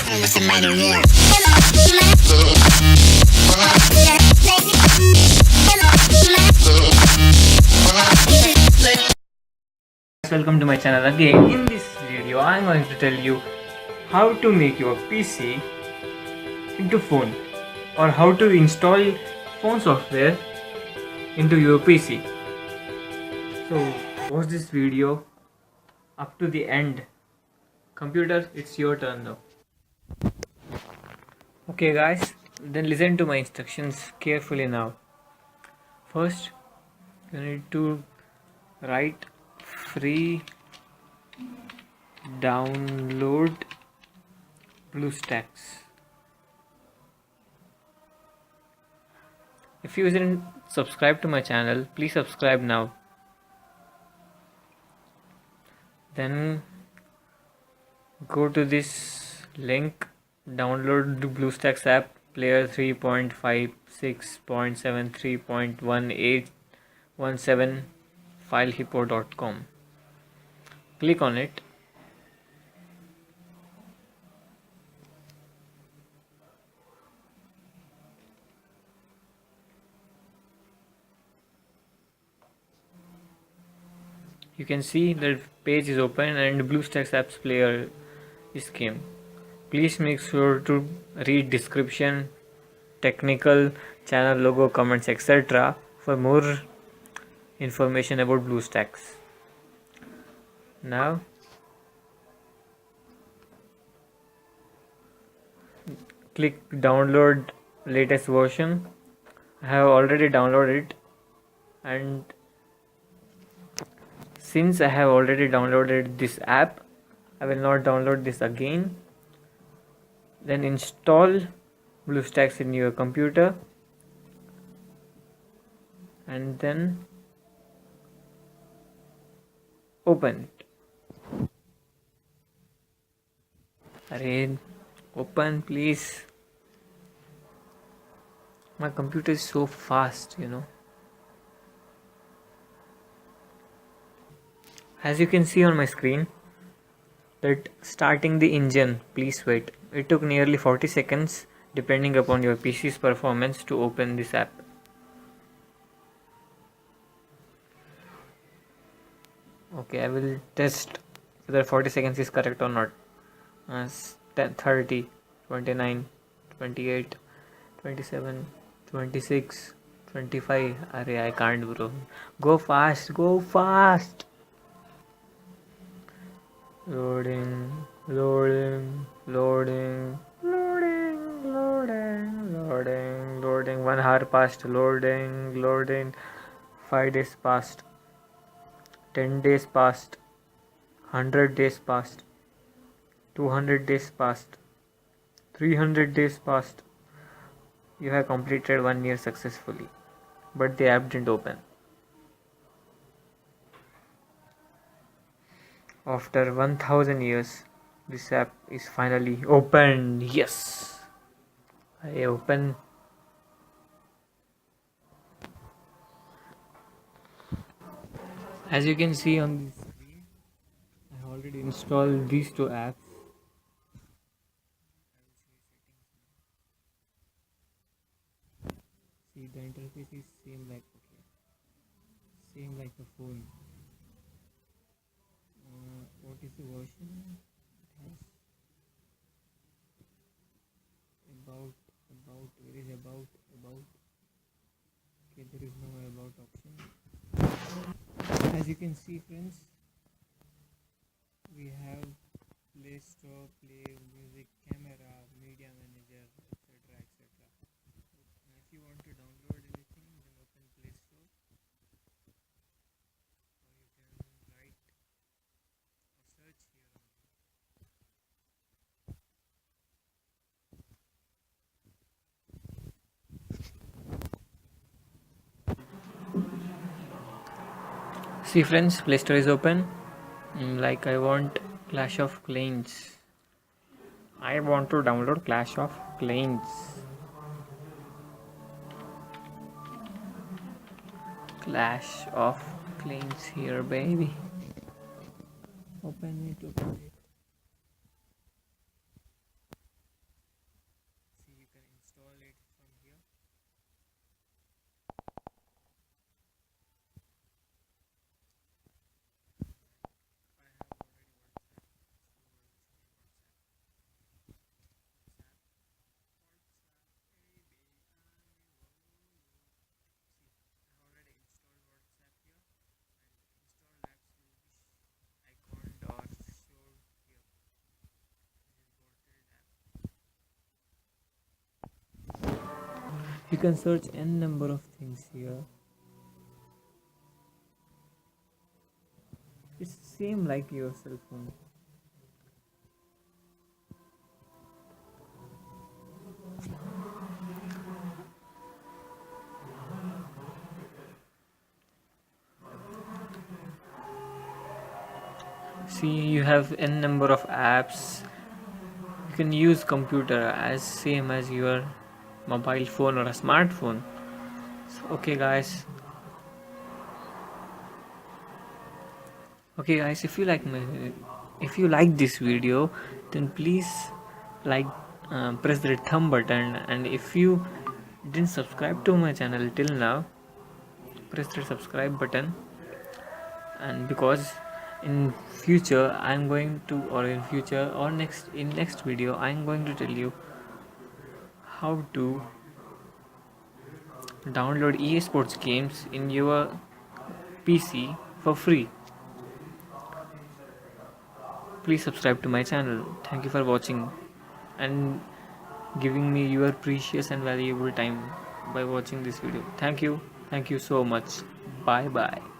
Welcome to my channel again. In this video I am going to tell you how to make your PC into phone, or how to install phone software into your PC. So watch this video up to the end. Computer, it's your turn now. Okay guys, then listen to my instructions carefully now. First, you need to write free download BlueStacks. If you didn't subscribe to my channel, please subscribe now. Then go to this link, download the BlueStacks app, player 3.56.73.1817 filehippo.com. Click on it. You can see the page is open and BlueStacks apps player is came. Please make sure to read description, technical, channel logo, comments, etc. for more information about BlueStacks. Now click download latest version. I have already downloaded it, and since I have already downloaded this app, I will not download this again. Then install BlueStacks in your computer, and then open it. Array, open please. My computer is so fast, As you can see on my screen, that starting the engine, please wait. It took nearly 40 seconds depending upon your PC's performance to open this app. Okay, I will test whether 40 seconds is correct or not. 30, 29, 28, 27, 26, 25. Array, I can't, bro. Go fast, go fast. Loading, loading, loading, loading, loading, loading, loading. 1 hour passed. Loading, loading. 5 days passed. 10 days passed. 100 days passed. 200 days passed. 300 days passed. You have completed 1 year successfully, but the app didn't open. After 1000 years, this app is finally opened. Yes, I open. As you can see on this screen, I have already installed these 2 apps. See, the interface is same like the phone. What is the version? It has about. Where is about? Okay, there is no about option. As you can see, friends, we have Play Store, Play Music, Camera, Media Manager, etc. If you want to download anything, then open Play Store, or you can write a search here. See friends, Play Store is open. Like I want Clash of Clans. I want to download Clash of Clans. Clash of Clans here, baby. Open it. You can search n number of things here. It's same like your cell phone. See, you have n number of apps. You can use computer as same as your mobile phone or a smartphone. So, okay guys, if you like this video, then please like, press the thumb button, and if you didn't subscribe to my channel till now, press the subscribe button. And because in future I'm going to, or in future or next video I'm going to tell you how to download EA Sports games in your PC for free. Please subscribe to my channel. Thank you for watching and giving me your precious and valuable time by watching this video. Thank you so much. Bye bye.